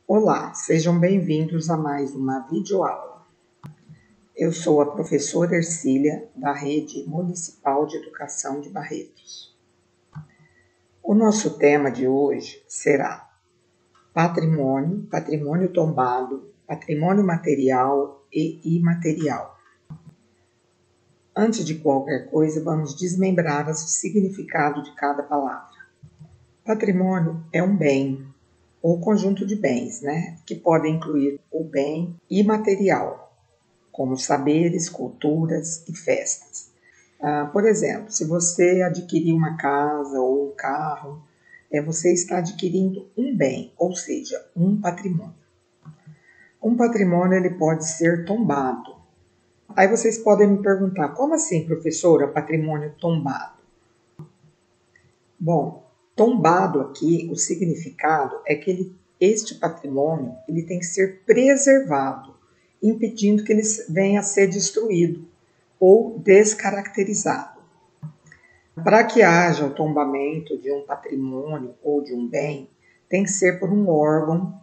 Olá, sejam bem-vindos a mais uma videoaula. Eu sou a professora Ercília, da Rede Municipal de Educação de Barretos. O nosso tema de hoje será patrimônio, patrimônio tombado, patrimônio material e imaterial. Antes de qualquer coisa, vamos desmembrar o significado de cada palavra. Patrimônio é um bem, ou conjunto de bens, que podem incluir o bem imaterial, como saberes, culturas e festas. Por exemplo, se você adquirir uma casa ou um carro, você está adquirindo um bem, ou seja, um patrimônio. Um patrimônio ele pode ser tombado. Aí vocês podem me perguntar, como assim, professora, patrimônio tombado? Bom, tombado aqui, o significado é que este patrimônio ele tem que ser preservado, impedindo que ele venha a ser destruído ou descaracterizado. Para que haja o tombamento de um patrimônio ou de um bem, tem que ser por um órgão.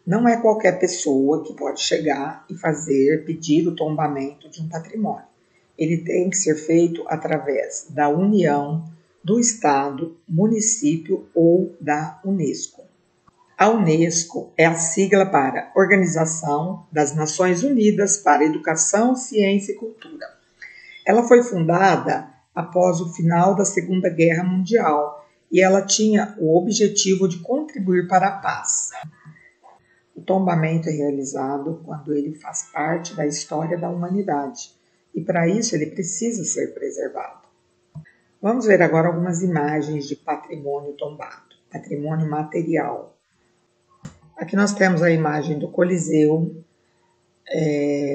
Não é qualquer pessoa que pode chegar e pedir o tombamento de um patrimônio. Ele tem que ser feito através da União, do Estado, município ou da Unesco. A Unesco é a sigla para Organização das Nações Unidas para Educação, Ciência e Cultura. Ela foi fundada após o final da Segunda Guerra Mundial e ela tinha o objetivo de contribuir para a paz. O tombamento é realizado quando ele faz parte da história da humanidade e para isso ele precisa ser preservado. Vamos ver agora algumas imagens de patrimônio tombado, patrimônio material. Aqui nós temos a imagem do Coliseu,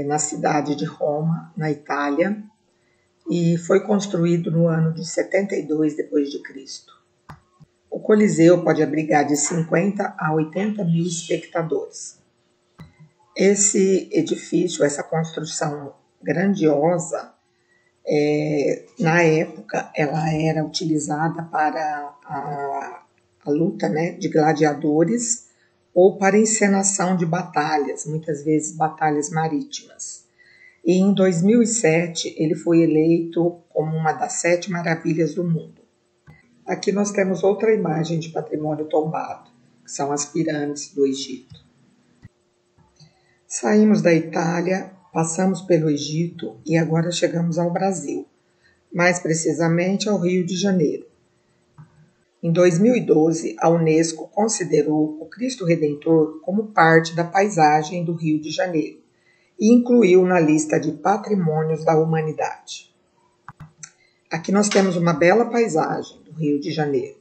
na cidade de Roma, na Itália, e foi construído no ano de 72 d.C. O Coliseu pode abrigar de 50 a 80 mil espectadores. Esse edifício, essa construção grandiosa, na época ela era utilizada para a luta de gladiadores ou para encenação de batalhas, muitas vezes batalhas marítimas. E em 2007 ele foi eleito como uma das 7 maravilhas do mundo. Aqui nós temos outra imagem de patrimônio tombado, que são as pirâmides do Egito. Saímos da Itália, passamos pelo Egito e agora chegamos ao Brasil, mais precisamente ao Rio de Janeiro. Em 2012, a Unesco considerou o Cristo Redentor como parte da paisagem do Rio de Janeiro e incluiu na lista de patrimônios da humanidade. Aqui nós temos uma bela paisagem do Rio de Janeiro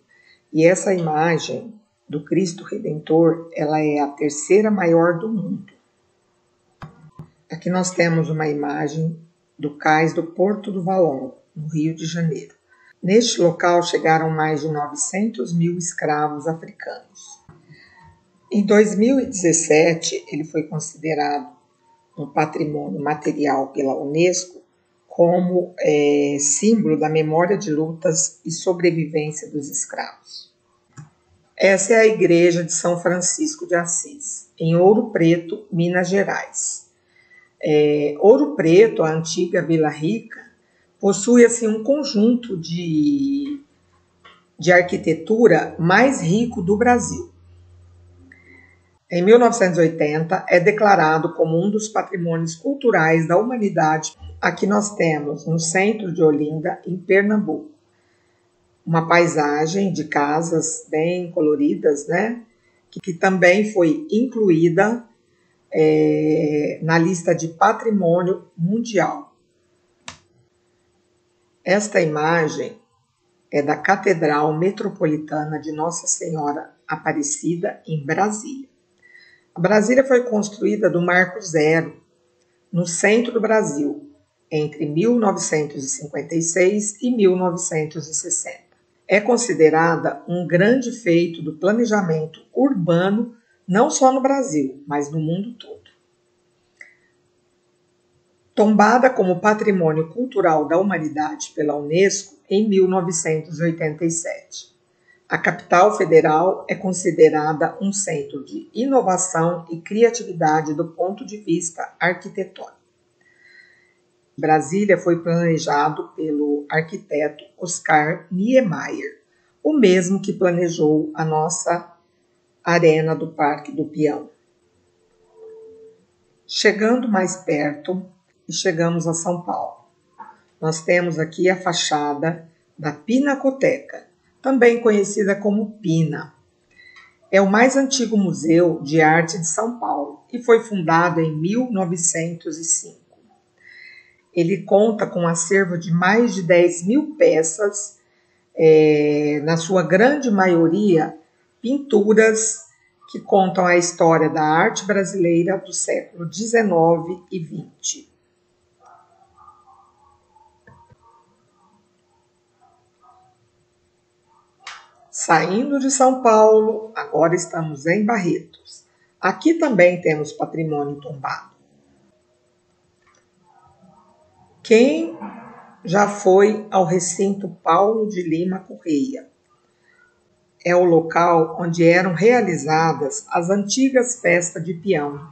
e essa imagem do Cristo Redentor, ela é a 3ª maior do mundo. Aqui nós temos uma imagem do cais do Porto do Valongo, no Rio de Janeiro. Neste local chegaram mais de 900 mil escravos africanos. Em 2017, ele foi considerado um patrimônio material pela Unesco como símbolo da memória de lutas e sobrevivência dos escravos. Essa é a Igreja de São Francisco de Assis, em Ouro Preto, Minas Gerais. Ouro Preto, a antiga Vila Rica, possui um conjunto de arquitetura mais rico do Brasil. Em 1980, é declarado como um dos patrimônios culturais da humanidade. Aqui nós temos, no centro de Olinda, em Pernambuco, uma paisagem de casas bem coloridas, que também foi incluída na lista de patrimônio mundial. Esta imagem é da Catedral Metropolitana de Nossa Senhora Aparecida, em Brasília. A Brasília foi construída do Marco Zero, no centro do Brasil, entre 1956 e 1960. É considerada um grande feito do planejamento urbano, não só no Brasil, mas no mundo todo. Tombada como Patrimônio Cultural da Humanidade pela Unesco em 1987. A capital federal é considerada um centro de inovação e criatividade do ponto de vista arquitetônico. Brasília foi planejado pelo arquiteto Oscar Niemeyer, o mesmo que planejou a nossa arena do Parque do Peão. Chegando mais perto, chegamos a São Paulo. Nós temos aqui a fachada da Pinacoteca, também conhecida como Pina. É o mais antigo museu de arte de São Paulo e foi fundado em 1905. Ele conta com um acervo de mais de 10.000 peças, na sua grande maioria, pinturas que contam a história da arte brasileira do século XIX e XX. Saindo de São Paulo, agora estamos em Barretos. Aqui também temos patrimônio tombado. Quem já foi ao recinto Paulo de Lima Correia? É o local onde eram realizadas as antigas festas de peão.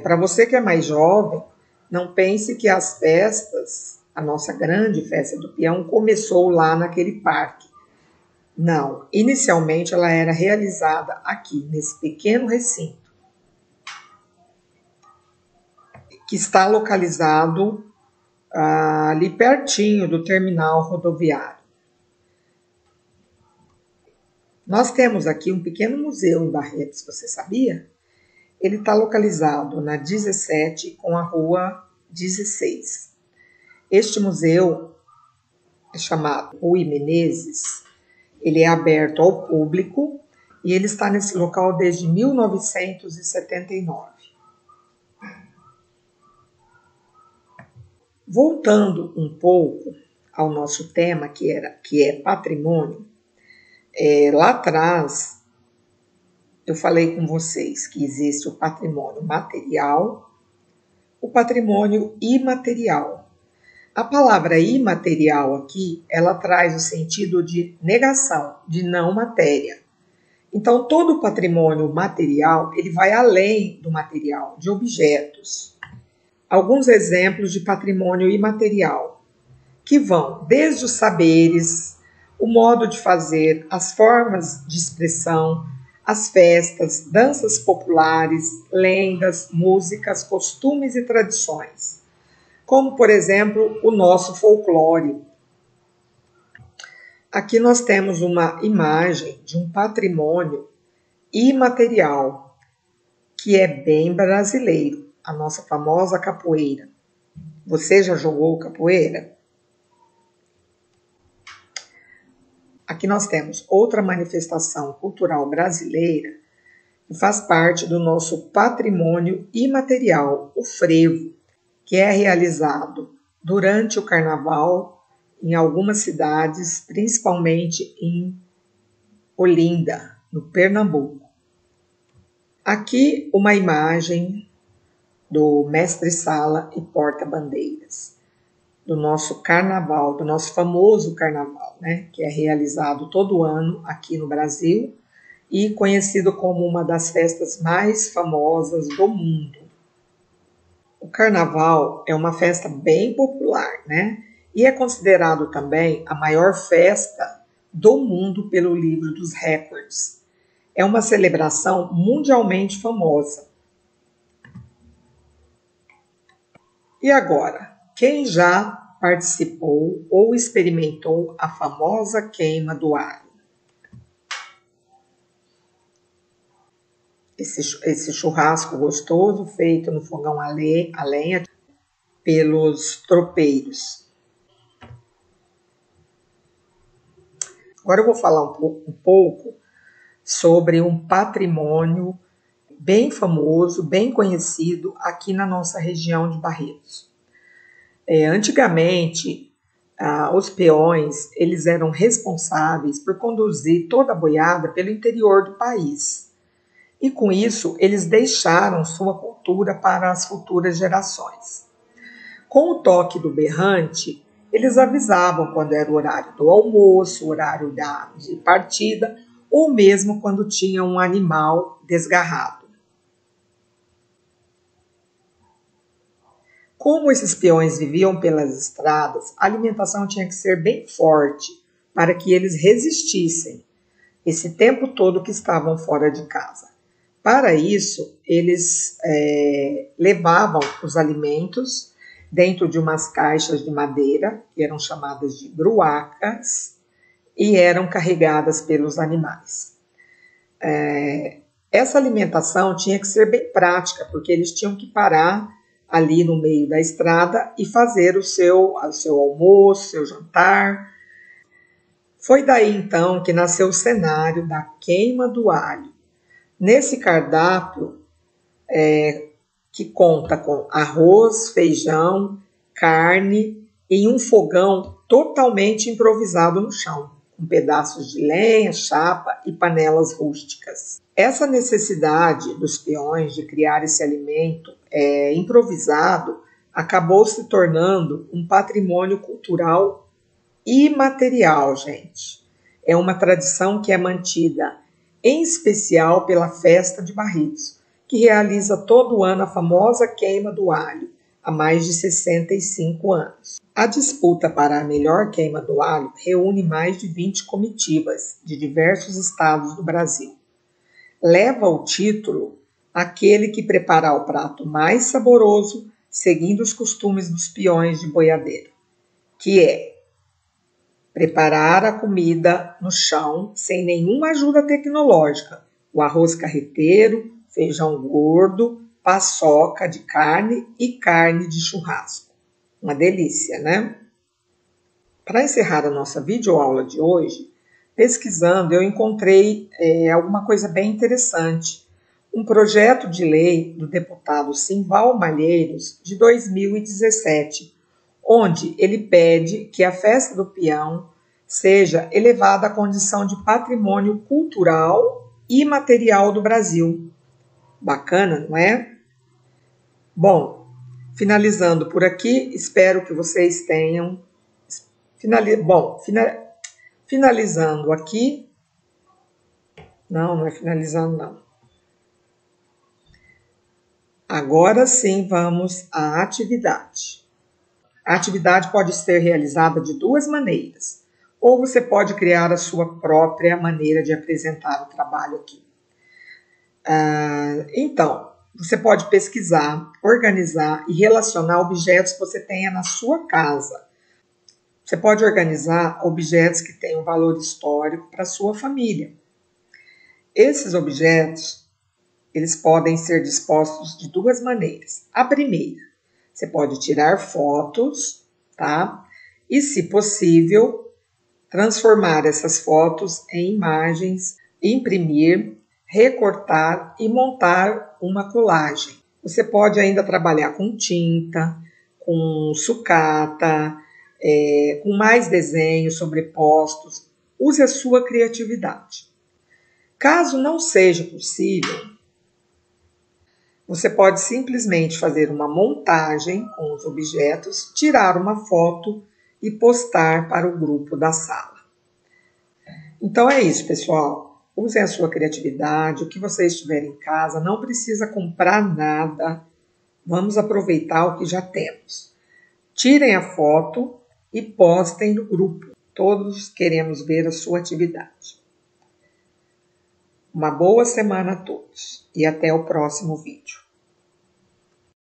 Para você que é mais jovem, não pense que as festas, a nossa grande festa do peão, começou lá naquele parque. Não, inicialmente ela era realizada aqui, nesse pequeno recinto, que está localizado ali pertinho do terminal rodoviário. Nós temos aqui um pequeno museu em Barretos, você sabia? Ele está localizado na 17 com a rua 16. Este museu é chamado Rui Menezes, ele é aberto ao público e ele está nesse local desde 1979. Voltando um pouco ao nosso tema, que é patrimônio, lá atrás eu falei com vocês que existe o patrimônio material, o patrimônio imaterial. A palavra imaterial aqui, ela traz o sentido de negação, de não matéria. Então, todo o patrimônio material, ele vai além do material, de objetos. Alguns exemplos de patrimônio imaterial, que vão desde os saberes, o modo de fazer, as formas de expressão, as festas, danças populares, lendas, músicas, costumes e tradições, como, por exemplo, o nosso folclore. Aqui nós temos uma imagem de um patrimônio imaterial, que é bem brasileiro, a nossa famosa capoeira. Você já jogou capoeira? Aqui nós temos outra manifestação cultural brasileira que faz parte do nosso patrimônio imaterial, o frevo, que é realizado durante o carnaval em algumas cidades, principalmente em Olinda, no Pernambuco. Aqui uma imagem do mestre-sala e porta-bandeiras, do nosso carnaval, do nosso famoso carnaval, né, que é realizado todo ano aqui no Brasil e conhecido como uma das festas mais famosas do mundo. O carnaval é uma festa bem popular, né, e é considerado também a maior festa do mundo pelo livro dos recordes. É uma celebração mundialmente famosa. E agora, quem já participou ou experimentou a famosa queima do alho? Esse churrasco gostoso feito no fogão a lenha pelos tropeiros. Agora eu vou falar um pouco sobre um patrimônio bem famoso, bem conhecido aqui na nossa região de Barretos. Antigamente, os peões eles eram responsáveis por conduzir toda a boiada pelo interior do país. E com isso, eles deixaram sua cultura para as futuras gerações. Com o toque do berrante, eles avisavam quando era o horário do almoço, o horário de partida, ou mesmo quando tinha um animal desgarrado. Como esses peões viviam pelas estradas, a alimentação tinha que ser bem forte para que eles resistissem esse tempo todo que estavam fora de casa. Para isso, eles levavam os alimentos dentro de umas caixas de madeira, que eram chamadas de bruacas, e eram carregadas pelos animais. Essa alimentação tinha que ser bem prática, porque eles tinham que parar ali no meio da estrada e fazer o seu almoço, seu jantar. Foi daí então que nasceu o cenário da queima do alho. Nesse cardápio, que conta com arroz, feijão, carne em um fogão totalmente improvisado no chão, com pedaços de lenha, chapa e panelas rústicas. Essa necessidade dos peões de criar esse alimento improvisado acabou se tornando um patrimônio cultural imaterial, gente. É uma tradição que é mantida, em especial pela Festa de Barretos, que realiza todo ano a famosa queima do alho, há mais de 65 anos. A disputa para a melhor queima do alho reúne mais de 20 comitivas de diversos estados do Brasil. Leva o título aquele que preparar o prato mais saboroso, seguindo os costumes dos peões de boiadeiro, que é preparar a comida no chão sem nenhuma ajuda tecnológica. O arroz carreteiro, feijão gordo, paçoca de carne e carne de churrasco. Uma delícia, né? Para encerrar a nossa videoaula de hoje, pesquisando, eu encontrei alguma coisa bem interessante. Um projeto de lei do deputado Simval Malheiros, de 2017, onde ele pede que a festa do peão seja elevada à condição de patrimônio cultural e material do Brasil. Bacana, não é? Bom, finalizando por aqui, espero que vocês tenham... Finalizando aqui... Não é finalizando, não. Agora sim, vamos à atividade. A atividade pode ser realizada de duas maneiras, ou você pode criar a sua própria maneira de apresentar o trabalho aqui. Então, você pode pesquisar, organizar e relacionar objetos que você tenha na sua casa. Você pode organizar objetos que tenham valor histórico para a sua família. Esses objetos, eles podem ser dispostos de duas maneiras. A primeira, você pode tirar fotos, tá? E, se possível, transformar essas fotos em imagens, imprimir, recortar e montar uma colagem. Você pode ainda trabalhar com tinta, com sucata, com mais desenhos sobrepostos. Use a sua criatividade. Caso não seja possível, você pode simplesmente fazer uma montagem com os objetos, tirar uma foto e postar para o grupo da sala. Então é isso, pessoal. Usem a sua criatividade, o que você estiver em casa, não precisa comprar nada. Vamos aproveitar o que já temos. Tirem a foto e postem no grupo. Todos queremos ver a sua atividade. Uma boa semana a todos e até o próximo vídeo.